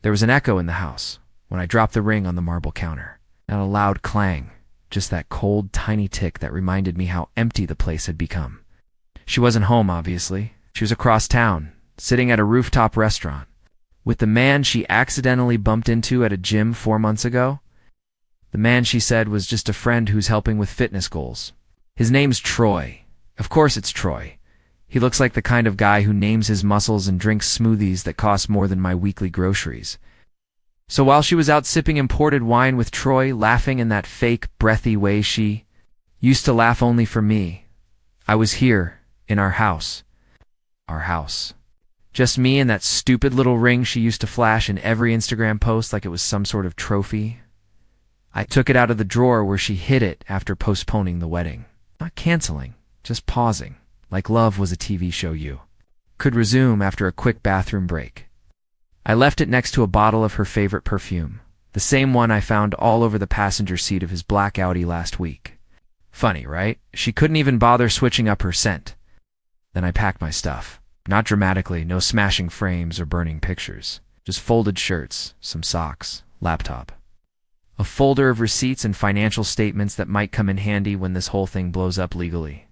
There was an echo in the house when I dropped the ring on the marble counter. Not a loud clang, just that cold, tiny tick that reminded me how empty the place had become. She wasn't home, obviously. She was across town, sitting at a rooftop restaurant, with the man she accidentally bumped into at a gym 4 months ago. The man, she said, was just a friend who's helping with fitness goals. His name's Troy. Of course it's Troy. He looks like the kind of guy who names his muscles and drinks smoothies that cost more than my weekly groceries. So while she was out sipping imported wine with Troy, laughing in that fake, breathy way she used to laugh only for me, I was here, in our house. Our house. Just me and that stupid little ring she used to flash in every Instagram post like it was some sort of trophy. I took it out of the drawer where she hid it after postponing the wedding. Not canceling, just pausing, like love was a TV show you could resume after a quick bathroom break. I left it next to a bottle of her favorite perfume, the same one I found all over the passenger seat of his black Audi last week. Funny, right? She couldn't even bother switching up her scent. Then I packed my stuff. Not dramatically, no smashing frames or burning pictures. Just folded shirts, some socks, laptop. A folder of receipts and financial statements that might come in handy when this whole thing blows up legally.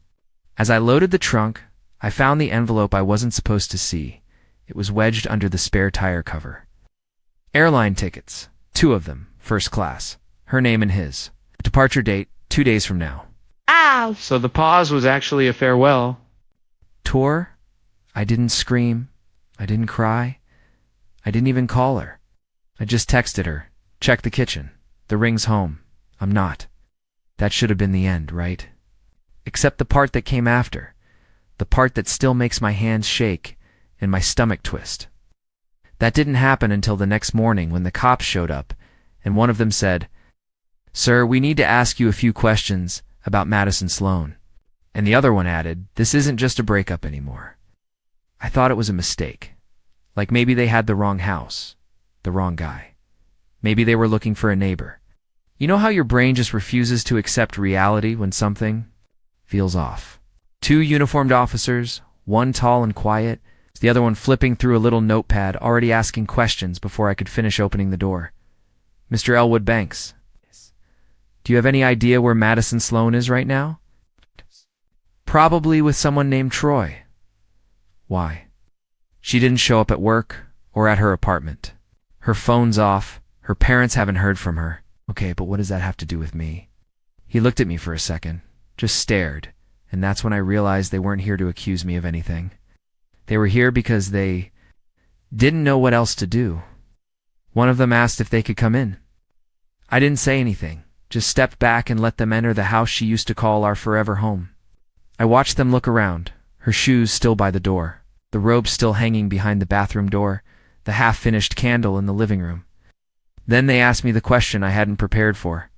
As I loaded the trunk, I found the envelope I wasn't supposed to see. It was wedged under the spare tire cover. Airline tickets, 2 of them, first class. Her name and his. Departure date, 2 days from now. Ow! So the pause was actually a farewell. Tour? I didn't scream. I didn't cry. I didn't even call her. I just texted her. Check the kitchen. The ring's home. I'm not. That should have been the end, right? Except the part that came after. The part that still makes my hands shake and my stomach twist. That didn't happen until the next morning when the cops showed up, and one of them said, "Sir, we need to ask you a few questions about Madison Sloan." And the other one added, "This isn't just a breakup anymore." I thought it was a mistake. Like maybe they had the wrong house, the wrong guy. Maybe they were looking for a neighbor. You know how your brain just refuses to accept reality when something feels off? 2 uniformed officers, one tall and quiet, the other one flipping through a little notepad, already asking questions before I could finish opening the door. "Mr. Elwood Banks, do you have any idea where Madison Sloan is right now?" "Probably with someone named Troy." "Why?" "She didn't show up at work or at her apartment. Her phone's off. Her parents haven't heard from her." "Okay, but what does that have to do with me?" He looked at me for a second, just stared, and that's when I realized they weren't here to accuse me of anything. They were here because they didn't know what else to do. One of them asked if they could come in. I didn't say anything, just stepped back and let them enter the house she used to call our forever home. I watched them look around, her shoes still by the door, the robe still hanging behind the bathroom door, the half-finished candle in the living room. Then they asked me the question I hadn't prepared for.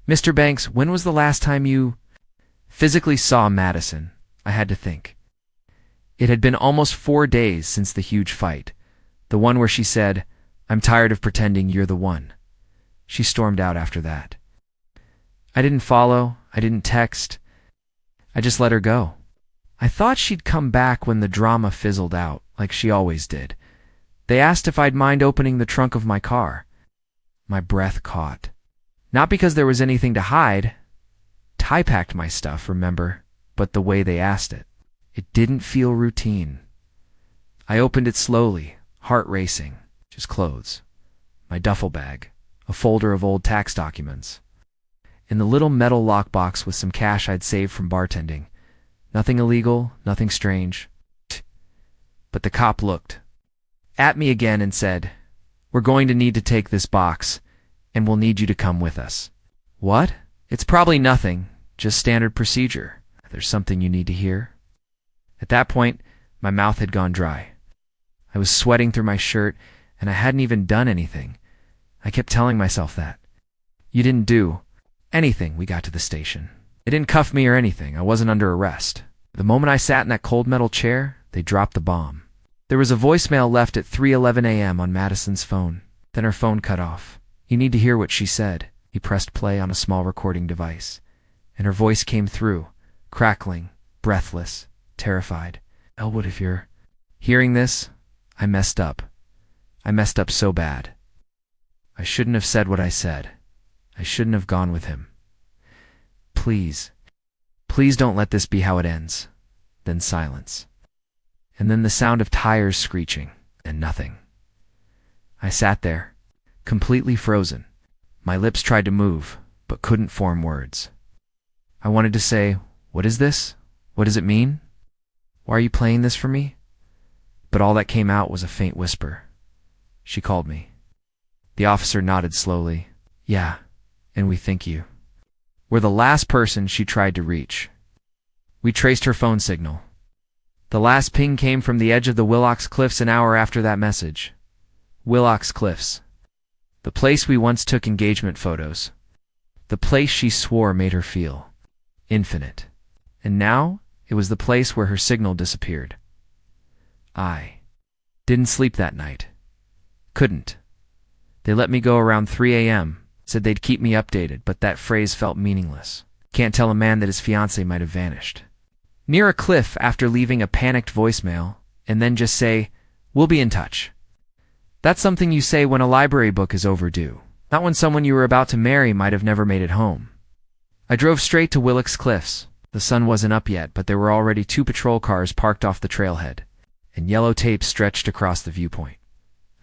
"Mr. Banks, when was the last time you physically saw Madison?" I had to think. It had been almost 4 days since the huge fight, the one where she said, "I'm tired of pretending you're the one." She stormed out after that. I didn't follow, I didn't text. I just let her go. I thought she'd come back when the drama fizzled out, like she always did. They asked if I'd mind opening the trunk of my car. My breath caught. Not because there was anything to hide. Ty packed my stuff, remember, but the way they asked it. It didn't feel routine. I opened it slowly, heart racing, just clothes, my duffel bag, a folder of old tax documents. In the little metal lockbox with some cash I'd saved from bartending. Nothing illegal, nothing strange. But the cop looked at me again and said, "We're going to need to take this box, and we'll need you to come with us." "What?" "It's probably nothing, just standard procedure. There's something you need to hear." At that point, my mouth had gone dry. I was sweating through my shirt, and I hadn't even done anything. I kept telling myself that. "You didn't do anything." We got to the station. They didn't cuff me or anything. I wasn't under arrest. The moment I sat in that cold metal chair, they dropped the bomb. There was a voicemail left at 3:11 a.m. on Madison's phone. Then her phone cut off. "You need to hear what she said." He pressed play on a small recording device, and her voice came through, crackling, breathless, terrified. "Elwood, if you're hearing this, I messed up. I messed up so bad. I shouldn't have said what I said. I shouldn't have gone with him. Please, please don't let this be how it ends. Then silence. And then the sound of tires screeching, and nothing. I sat there, completely frozen. My lips tried to move, but couldn't form words. I wanted to say, "What is this? What does it mean? Why are you playing this for me?" But all that came out was a faint whisper. She called me. The officer nodded slowly. "Yeah, and we thank you." We're the last person she tried to reach. We traced her phone signal. The last ping came from the edge of the Willocks Cliffs an hour after that message. Willocks Cliffs. The place we once took engagement photos. The place she swore made her feel infinite. And now it was the place where her signal disappeared. I didn't sleep that night. Couldn't. They let me go around 3 a.m., said they'd keep me updated, but that phrase felt meaningless. Can't tell a man that his fiancée might have vanished. Near a cliff after leaving a panicked voicemail, and then just say, "We'll be in touch." That's something you say when a library book is overdue, not when someone you were about to marry might have never made it home. I drove straight to Willocks Cliffs. The sun wasn't up yet, but there were already 2 patrol cars parked off the trailhead, and yellow tape stretched across the viewpoint.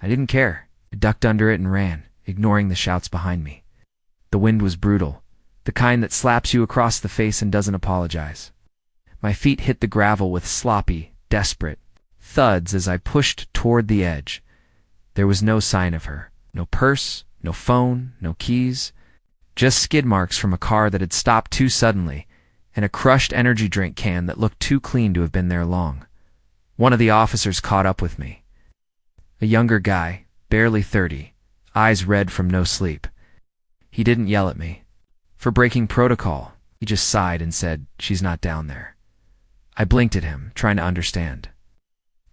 I didn't care. I ducked under it and ran, ignoring the shouts behind me. The wind was brutal, the kind that slaps you across the face and doesn't apologize. My feet hit the gravel with sloppy, desperate thuds as I pushed toward the edge. There was no sign of her. No purse, no phone, no keys. Just skid marks from a car that had stopped too suddenly, and a crushed energy drink can that looked too clean to have been there long. One of the officers caught up with me. A younger guy, barely 30, eyes red from no sleep. He didn't yell at me. For breaking protocol, he just sighed and said, "She's not down there." I blinked at him, trying to understand.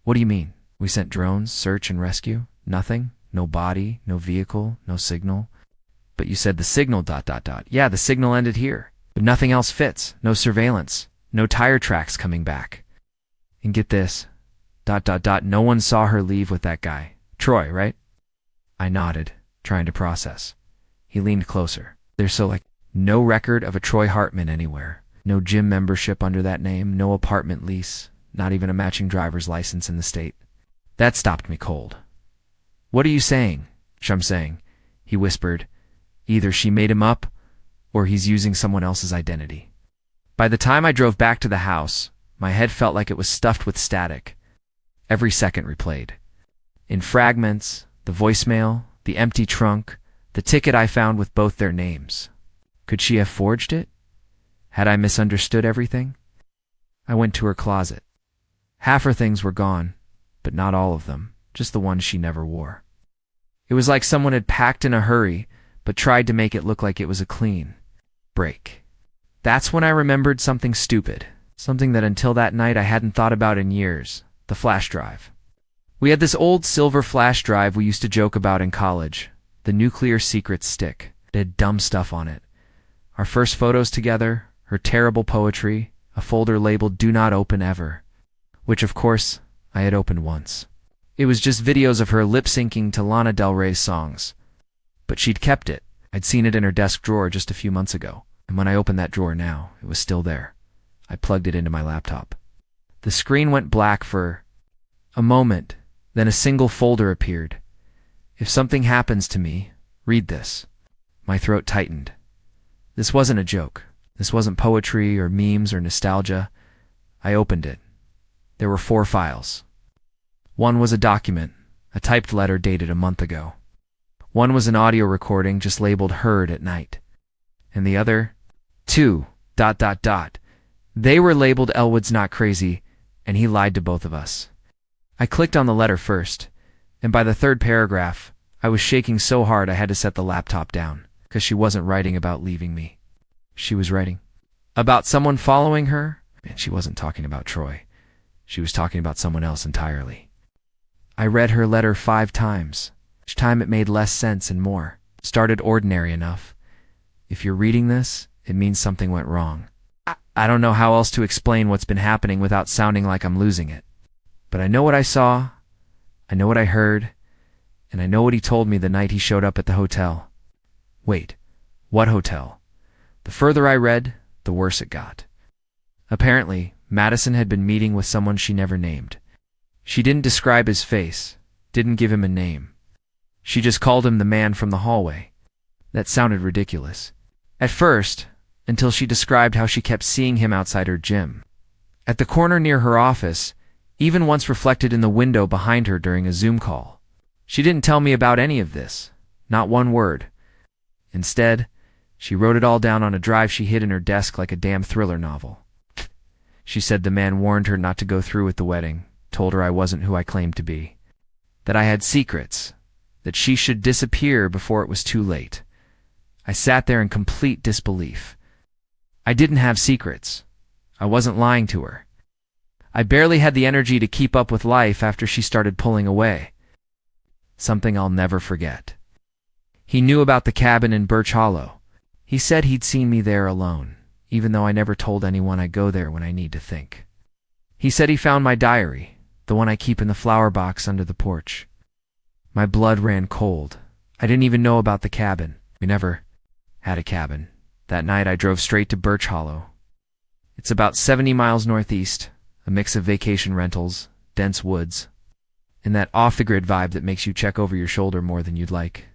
"What do you mean? We sent drones, search and rescue? Nothing? No body, no vehicle, no signal?" "But you said the signal ... Yeah, the signal ended here. But nothing else fits. No surveillance. No tire tracks coming back. And get this ... No one saw her leave with that guy. Troy, right?" I nodded, trying to process. He leaned closer. "There's no record of a Troy Hartman anywhere. No gym membership under that name, no apartment lease, not even a matching driver's license in the state." That stopped me cold. "What are you saying?" "I'm saying," he whispered, "either she made him up, or he's using someone else's identity." By the time I drove back to the house, my head felt like it was stuffed with static. Every second replayed. In fragments, the voicemail, the empty trunk, the ticket I found with both their names. Could she have forged it? Had I misunderstood everything? I went to her closet. Half her things were gone, but not all of them, just the ones she never wore. It was like someone had packed in a hurry, but tried to make it look like it was a clean break. That's when I remembered something stupid, something that until that night I hadn't thought about in years: the flash drive. We had this old silver flash drive we used to joke about in college, the nuclear secrets stick. It had dumb stuff on it. Our first photos together, her terrible poetry, a folder labeled "Do Not Open Ever," which of course I had opened once. It was just videos of her lip-syncing to Lana Del Rey's songs. But she'd kept it. I'd seen it in her desk drawer just a few months ago, and when I opened that drawer now, it was still there. I plugged it into my laptop. The screen went black for a moment, then a single folder appeared. "If something happens to me, read this." My throat tightened. This wasn't a joke. This wasn't poetry or memes or nostalgia. I opened it. There were 4 files. One was a document, a typed letter dated a month ago. One was an audio recording just labeled "Heard at Night." And the other, 2... They were labeled "Elwood's Not Crazy," and he lied to both of us. I clicked on the letter first, and by the 3rd paragraph, I was shaking so hard I had to set the laptop down, because she wasn't writing about leaving me. She was writing about someone following her, and she wasn't talking about Troy. She was talking about someone else entirely. I read her letter 5 times. Each time it made less sense and more. Started ordinary enough. If you're reading this, it means something went wrong. I don't know how else to explain what's been happening without sounding like I'm losing it. But I know what I saw, I know what I heard, and I know what he told me the night he showed up at the hotel. Wait, what hotel? The further I read, the worse it got. Apparently, Madison had been meeting with someone she never named. She didn't describe his face, didn't give him a name. She just called him the man from the hallway. That sounded ridiculous. At first, until she described how she kept seeing him outside her gym. At the corner near her office, even once reflected in the window behind her during a Zoom call. She didn't tell me about any of this, not one word. Instead, she wrote it all down on a drive she hid in her desk like a damn thriller novel. She said the man warned her not to go through with the wedding, told her I wasn't who I claimed to be, that I had secrets, that she should disappear before it was too late. I sat there in complete disbelief. I didn't have secrets. I wasn't lying to her. I barely had the energy to keep up with life after she started pulling away. Something I'll never forget. He knew about the cabin in Birch Hollow. He said he'd seen me there alone, even though I never told anyone I go there when I need to think. He said he found my diary, the one I keep in the flower box under the porch. My blood ran cold. I didn't even know about the cabin. We never had a cabin. That night I drove straight to Birch Hollow. It's about 70 miles northeast, a mix of vacation rentals, dense woods, and that off-the-grid vibe that makes you check over your shoulder more than you'd like.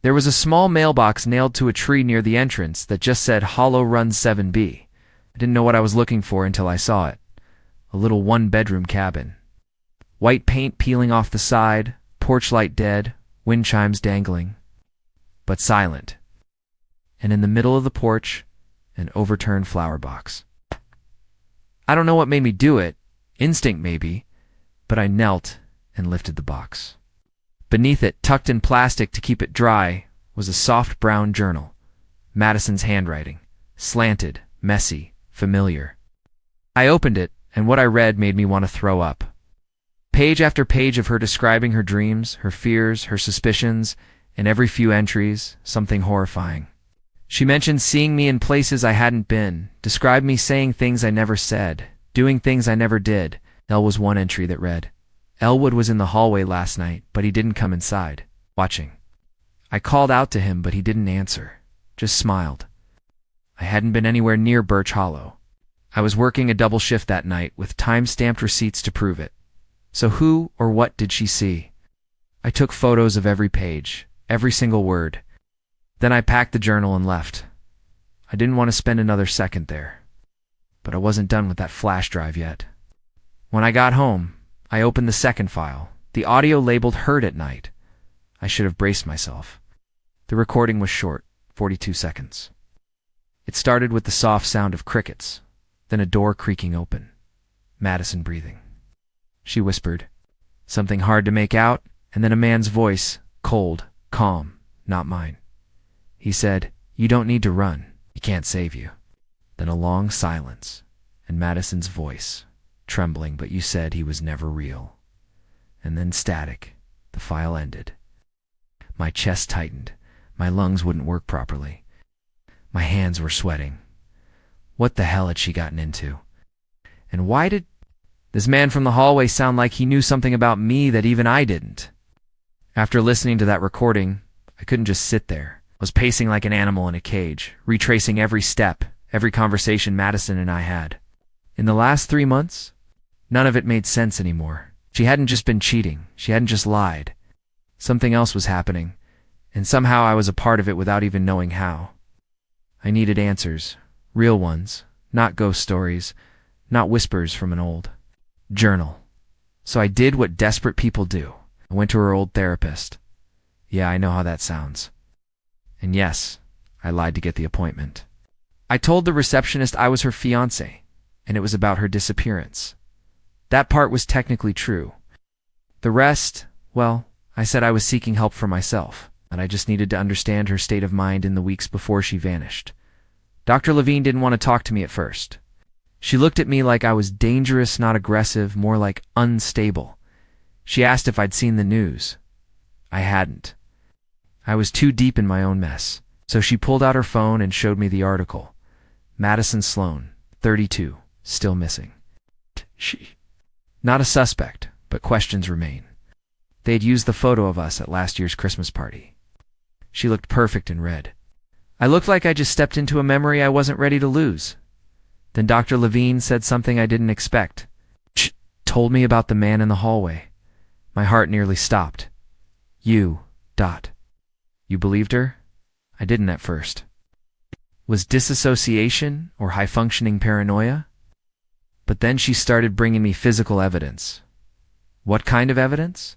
There was a small mailbox nailed to a tree near the entrance that just said Hollow Run 7B. I didn't know what I was looking for until I saw it. A little one-bedroom cabin. White paint peeling off the side, porch light dead, wind chimes dangling, but silent. And in the middle of the porch, an overturned flower box. I don't know what made me do it, instinct maybe, but I knelt and lifted the box. Beneath it, tucked in plastic to keep it dry, was a soft brown journal. Madison's handwriting. Slanted, messy, familiar. I opened it, and what I read made me want to throw up. Page after page of her describing her dreams, her fears, her suspicions, and every few entries, something horrifying. She mentioned seeing me in places I hadn't been, described me saying things I never said, doing things I never did. There was one entry that read, Elwood was in the hallway last night, but he didn't come inside, watching. I called out to him, but he didn't answer, just smiled. I hadn't been anywhere near Birch Hollow. I was working a double shift that night with time-stamped receipts to prove it. So who or what did she see? I took photos of every page, every single word. Then I packed the journal and left. I didn't want to spend another second there. But I wasn't done with that flash drive yet. When I got home, I opened the second file, the audio labeled Heard at Night. I should have braced myself. The recording was short, 42 seconds. It started with the soft sound of crickets, then a door creaking open, Madison breathing. She whispered, something hard to make out, and then a man's voice, cold, calm, not mine. He said, you don't need to run. He can't save you. Then a long silence, and Madison's voice, trembling, but you said he was never real. And then static. The file ended. My chest tightened. My lungs wouldn't work properly. My hands were sweating. What the hell had she gotten into? And why did this man from the hallway sound like he knew something about me that even I didn't? After listening to that recording, I couldn't just sit there. I was pacing like an animal in a cage, retracing every step, every conversation Madison and I had. In the last 3 months, none of it made sense anymore. She hadn't just been cheating. She hadn't just lied. Something else was happening, and somehow I was a part of it without even knowing how. I needed answers, real ones, not ghost stories, not whispers from an old journal. So I did what desperate people do. I went to her old therapist. Yeah, I know how that sounds. And yes, I lied to get the appointment. I told the receptionist I was her fiancé, and it was about her disappearance. That part was technically true. The rest, well, I said I was seeking help for myself, and I just needed to understand her state of mind in the weeks before she vanished. Dr. Levine didn't want to talk to me at first. She looked at me like I was dangerous, not aggressive, more like unstable. She asked if I'd seen the news. I hadn't. I was too deep in my own mess, so she pulled out her phone and showed me the article. Madison Sloan, 32, still missing. She. Not a suspect, but questions remain. They had used the photo of us at last year's Christmas party. She looked perfect in red. I looked like I just stepped into a memory I wasn't ready to lose. Then Dr. Levine said something I didn't expect. She told me about the man in the hallway. My heart nearly stopped. You believed her? I didn't at first. Was disassociation or high-functioning paranoia? But then she started bringing me physical evidence. What kind of evidence?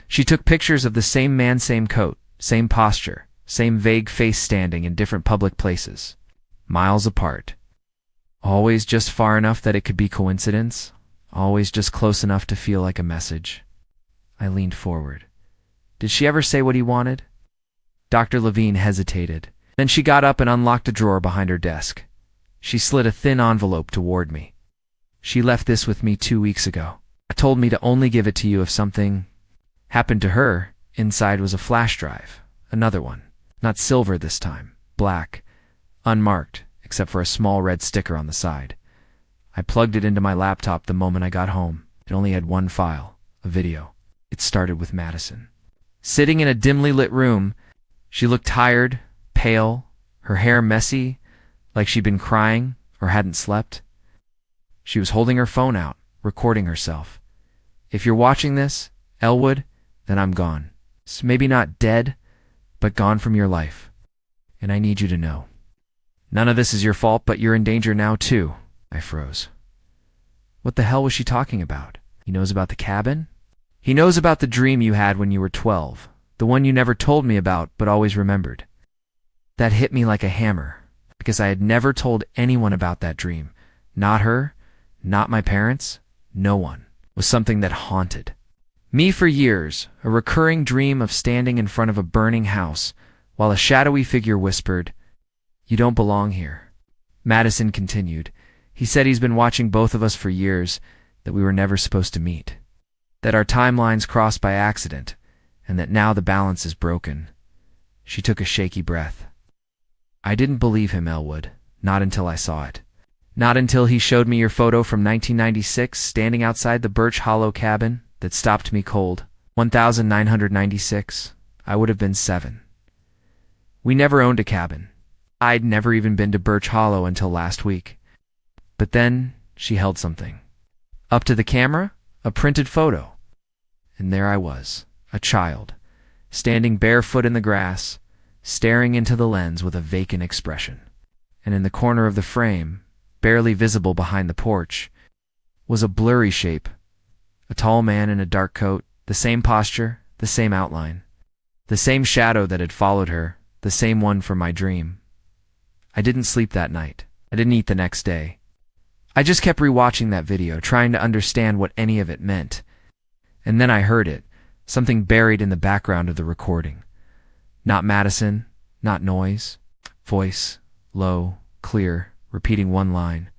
She took pictures of the same man, same coat, same posture, same vague face standing in different public places, miles apart. Always just far enough that it could be coincidence, always just close enough to feel like a message. I leaned forward. Did she ever say what he wanted? Dr. Levine hesitated. Then she got up and unlocked a drawer behind her desk. She slid a thin envelope toward me. She left this with me 2 weeks ago. Told me to only give it to you if something happened to her. Inside was a flash drive. Another one. Not silver this time. Black. Unmarked, except for a small red sticker on the side. I plugged it into my laptop the moment I got home. It only had one file. A video. It started with Madison. Sitting in a dimly lit room, she looked tired, pale, her hair messy, like she'd been crying or hadn't slept. She was holding her phone out, recording herself. If you're watching this, Elwood, then I'm gone. So maybe not dead, but gone from your life. And I need you to know. None of this is your fault, but you're in danger now too. I froze. What the hell was she talking about? He knows about the cabin? He knows about the dream you had when you were 12, the one you never told me about but always remembered. That hit me like a hammer, because I had never told anyone about that dream. Not her, not my parents, no one. It was something that haunted me for years, a recurring dream of standing in front of a burning house while a shadowy figure whispered, "You don't belong here." Madison continued. He said he's been watching both of us for years, that we were never supposed to meet, that our timelines crossed by accident, and that now the balance is broken. She took a shaky breath. I didn't believe him, Elwood, not until I saw it. Not until he showed me your photo from 1996 standing outside the Birch Hollow cabin that stopped me cold. 1996. I would have been 7. We never owned a cabin. I'd never even been to Birch Hollow until last week. But then she held something. Up to the camera, a printed photo. And there I was, a child, standing barefoot in the grass, staring into the lens with a vacant expression. And in the corner of the frame, barely visible behind the porch, was a blurry shape. A tall man in a dark coat, the same posture, the same outline. The same shadow that had followed her, the same one from my dream. I didn't sleep that night. I didn't eat the next day. I just kept rewatching that video, trying to understand what any of it meant. And then I heard it, something buried in the background of the recording. Not Madison, not noise. Voice, low, clear, repeating one line.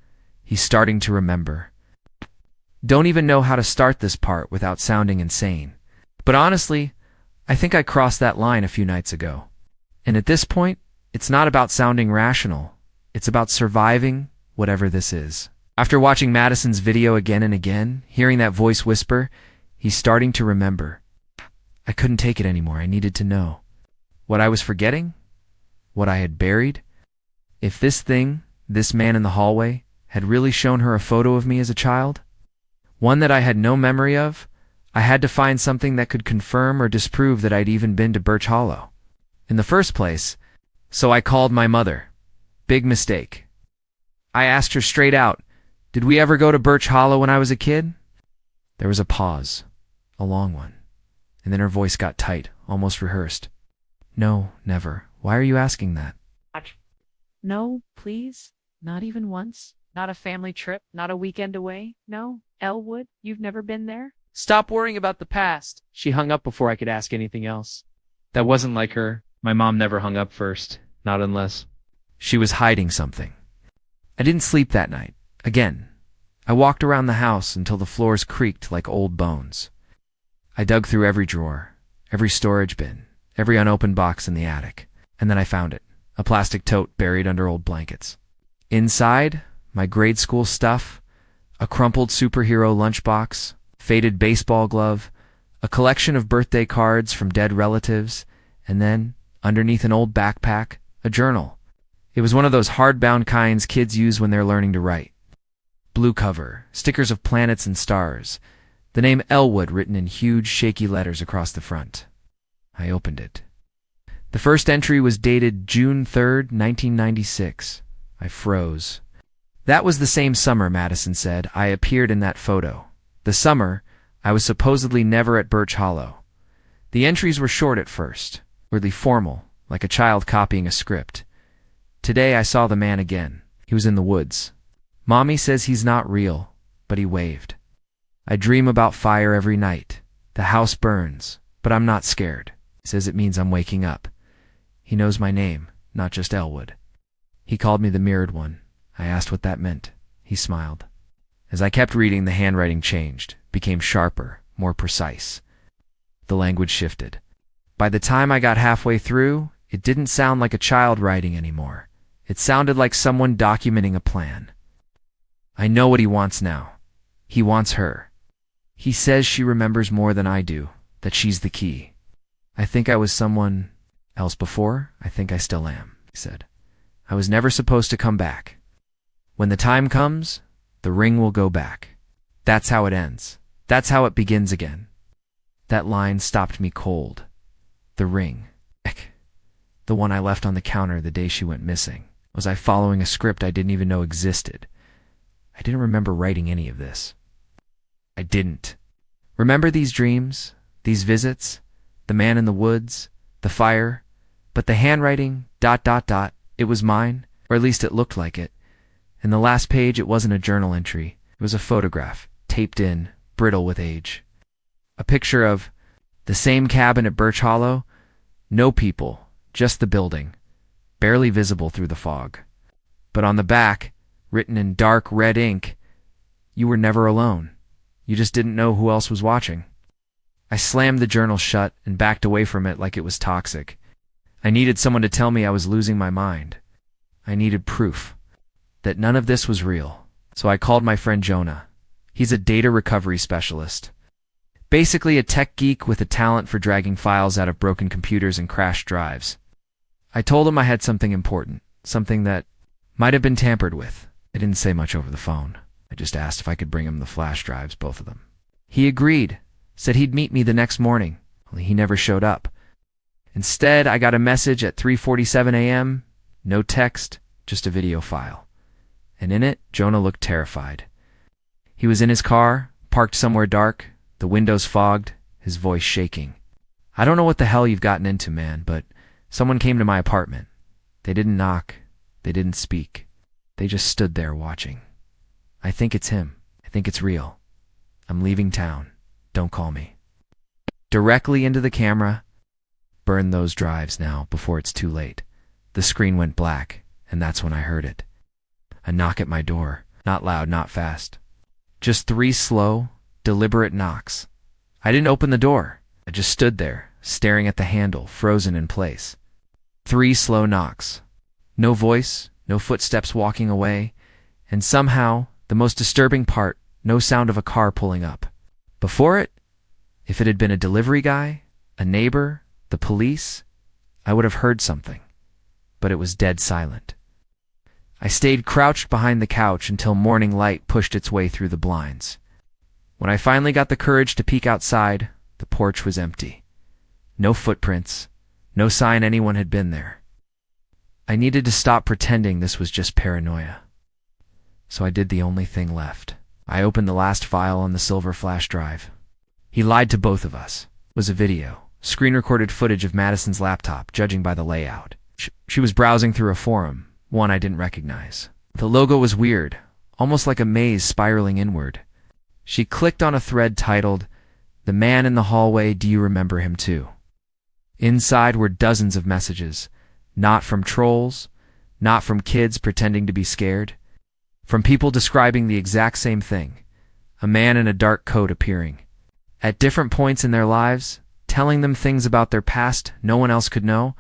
He's starting to remember. Don't even know how to start this part without sounding insane. But honestly, I think I crossed that line a few nights ago. And at this point, it's not about sounding rational. It's about surviving whatever this is. After watching Madison's video again and again, hearing that voice whisper, he's starting to remember. I couldn't take it anymore. I needed to know. What I was forgetting? What I had buried? If this thing, this man in the hallway, had really shown her a photo of me as a child, one that I had no memory of, I had to find something that could confirm or disprove that I'd even been to Birch Hollow. In the first place, so I called my mother. Big mistake. I asked her straight out, "Did we ever go to Birch Hollow when I was a kid?" There was a pause, a long one, and then her voice got tight, almost rehearsed. "No, never. Why are you asking that?" No, please. Not even once. Not a family trip. Not a weekend away. No. Elwood, you've never been there? Stop worrying about the past. She hung up before I could ask anything else. That wasn't like her. My mom never hung up first. Not unless. She was hiding something. I didn't sleep that night. Again. I walked around the house until the floors creaked like old bones. I dug through every drawer, every storage bin, every unopened box in the attic, and then I found it, a plastic tote buried under old blankets. Inside, my grade school stuff, a crumpled superhero lunchbox, faded baseball glove, a collection of birthday cards from dead relatives, and then, underneath an old backpack, a journal. It was one of those hardbound kinds kids use when they're learning to write. Blue cover, stickers of planets and stars, the name Elwood written in huge, shaky letters across the front. I opened it. The first entry was dated June 3rd, 1996. I froze. That was the same summer, Madison said, I appeared in that photo. The summer, I was supposedly never at Birch Hollow. The entries were short at first, weirdly formal, like a child copying a script. Today I saw the man again. He was in the woods. Mommy says he's not real, but he waved. I dream about fire every night. The house burns, but I'm not scared. He says it means I'm waking up. He knows my name, not just Elwood. He called me the Mirrored One. I asked what that meant. He smiled. As I kept reading, the handwriting changed, became sharper, more precise. The language shifted. By the time I got halfway through, it didn't sound like a child writing anymore. It sounded like someone documenting a plan. I know what he wants now. He wants her. He says she remembers more than I do, that she's the key. I think I was someone else before. I think I still am, he said. I was never supposed to come back. When the time comes, the ring will go back. That's how it ends. That's how it begins again. That line stopped me cold. The ring. The one I left on the counter the day she went missing. Was I following a script I didn't even know existed? I didn't remember writing any of this. I didn't. Remember these dreams, these visits, the man in the woods, the fire, but the handwriting, ... it was mine, or at least it looked like it. And the last page, it wasn't a journal entry. It was a photograph, taped in, brittle with age. A picture of the same cabin at Birch Hollow, no people, just the building, barely visible through the fog. But on the back, written in dark red ink, you were never alone. You just didn't know who else was watching. I slammed the journal shut and backed away from it like it was toxic. I needed someone to tell me I was losing my mind. I needed proof that none of this was real. So I called my friend Jonah. He's a data recovery specialist. Basically a tech geek with a talent for dragging files out of broken computers and crashed drives. I told him I had something important, something that might have been tampered with. I didn't say much over the phone. I just asked if I could bring him the flash drives, both of them. He agreed, said he'd meet me the next morning, only he never showed up. Instead, I got a message at 3:47 a.m., no text, just a video file. And in it, Jonah looked terrified. He was in his car, parked somewhere dark, the windows fogged, his voice shaking. I don't know what the hell you've gotten into, man, but someone came to my apartment. They didn't knock. They didn't speak. They just stood there watching. I think it's him. I think it's real. I'm leaving town. Don't call me. Directly into the camera. Burn those drives now before it's too late. The screen went black, and that's when I heard it. A knock at my door. Not loud, not fast. Just 3 slow, deliberate knocks. I didn't open the door. I just stood there, staring at the handle, frozen in place. 3 slow knocks. No voice, no footsteps walking away, and somehow, the most disturbing part, no sound of a car pulling up. Before it, if it had been a delivery guy, a neighbor, the police, I would have heard something. But it was dead silent. I stayed crouched behind the couch until morning light pushed its way through the blinds. When I finally got the courage to peek outside, the porch was empty. No footprints, no sign anyone had been there. I needed to stop pretending this was just paranoia. So I did the only thing left. I opened the last file on the silver flash drive. He lied to both of us. It was a video, screen-recorded footage of Madison's laptop, judging by the layout. She was browsing through a forum, one I didn't recognize. The logo was weird, almost like a maze spiraling inward. She clicked on a thread titled, "The Man in the Hallway, Do You Remember Him Too?" Inside were dozens of messages, not from trolls, not from kids pretending to be scared, from people describing the exact same thing, a man in a dark coat appearing. At different points in their lives, telling them things about their past no one else could know,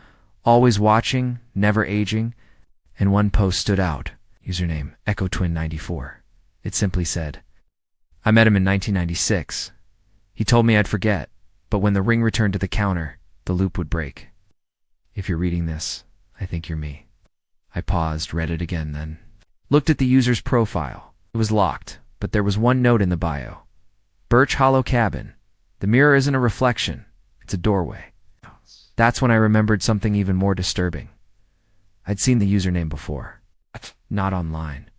always watching, never aging, and one post stood out, username EchoTwin94. It simply said, "I met him in 1996. He told me I'd forget. But when the ring returned to the counter, the loop would break. If you're reading this, I think you're me. I paused, read it again, then looked at the user's profile. It was locked, but there was one note in the bio. Birch Hollow Cabin. The mirror isn't a reflection, it's a doorway. That's when I remembered something even more disturbing. I'd seen the username before, not online.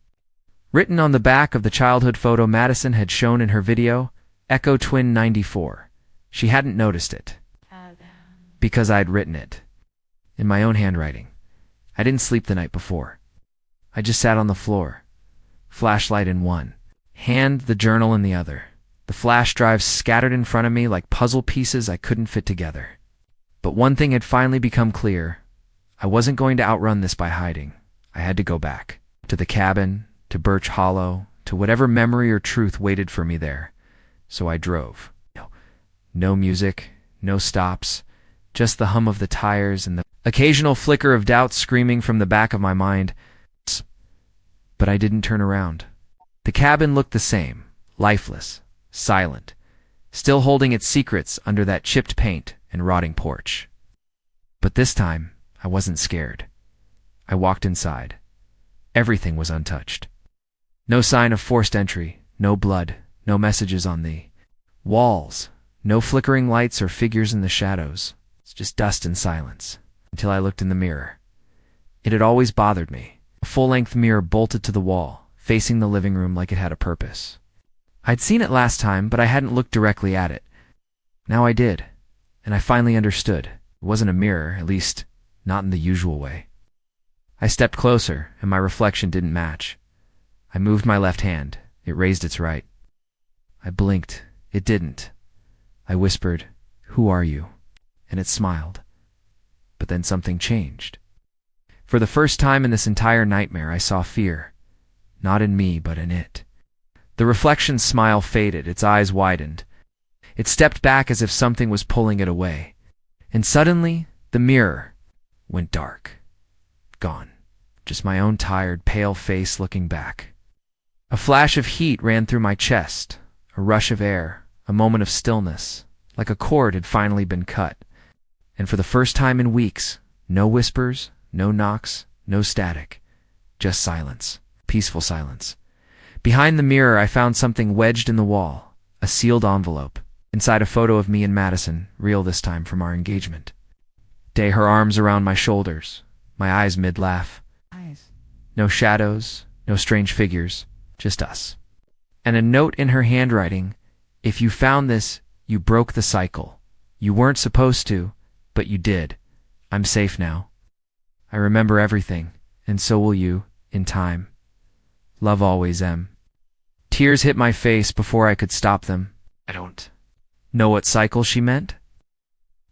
Written on the back of the childhood photo Madison had shown in her video, Echo Twin 94. She hadn't noticed it, because I'd written it. In my own handwriting. I didn't sleep the night before. I just sat on the floor, flashlight in one hand, the journal in the other. The flash drives scattered in front of me like puzzle pieces I couldn't fit together. But one thing had finally become clear. I wasn't going to outrun this by hiding. I had to go back. To the cabin, to Birch Hollow, to whatever memory or truth waited for me there. So I drove. No music, no stops, just the hum of the tires and the occasional flicker of doubt screaming from the back of my mind. But I didn't turn around. The cabin looked the same, lifeless, silent, still holding its secrets under that chipped paint and rotting porch. But this time, I wasn't scared. I walked inside. Everything was untouched. No sign of forced entry, no blood, no messages on the walls, no flickering lights or figures in the shadows. It's just dust and silence. Until I looked in the mirror. It had always bothered me. A full-length mirror bolted to the wall, facing the living room like it had a purpose. I'd seen it last time, but I hadn't looked directly at it. Now I did, and I finally understood. It wasn't a mirror, at least not in the usual way. I stepped closer, and my reflection didn't match. I moved my left hand. It raised its right. I blinked. It didn't. I whispered, "Who are you?" And it smiled. But then something changed. For the first time in this entire nightmare, I saw fear. Not in me, but in it. The reflection's smile faded, its eyes widened. It stepped back as if something was pulling it away. And suddenly, the mirror went dark. Gone. Just my own tired, pale face looking back. A flash of heat ran through my chest, a rush of air, a moment of stillness, like a cord had finally been cut. And for the first time in weeks, no whispers, no knocks, no static, just silence, peaceful silence. Behind the mirror, I found something wedged in the wall, a sealed envelope, inside a photo of me and Madison, real this time from our engagement. Day, her arms around my shoulders, my eyes mid-laugh. No shadows, no strange figures, just us. And a note in her handwriting, "If you found this, you broke the cycle. You weren't supposed to, but you did. I'm safe now. I remember everything, and so will you, in time. Love always, M." Tears hit my face before I could stop them. I don't know what cycle she meant.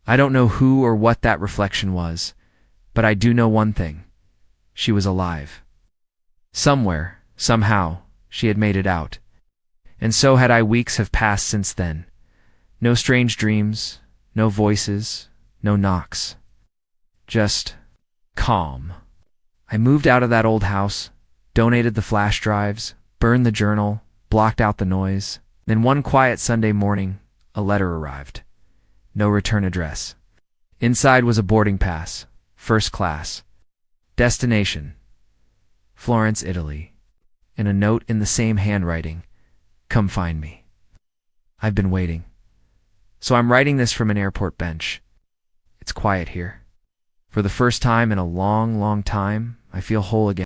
I don't know who or what that reflection was, but I do know one thing. She was alive. Somewhere, somehow, she had made it out. And so had I. Weeks have passed since then. No strange dreams, no voices, no knocks. Just calm. I moved out of that old house, donated the flash drives, burned the journal, blocked out the noise. Then one quiet Sunday morning, a letter arrived. No return address. Inside was a boarding pass, first class. Destination, Florence, Italy. And a note in the same handwriting, "Come find me." I've been waiting. So I'm writing this from an airport bench. It's quiet here. For the first time in a long, long time, I feel whole again.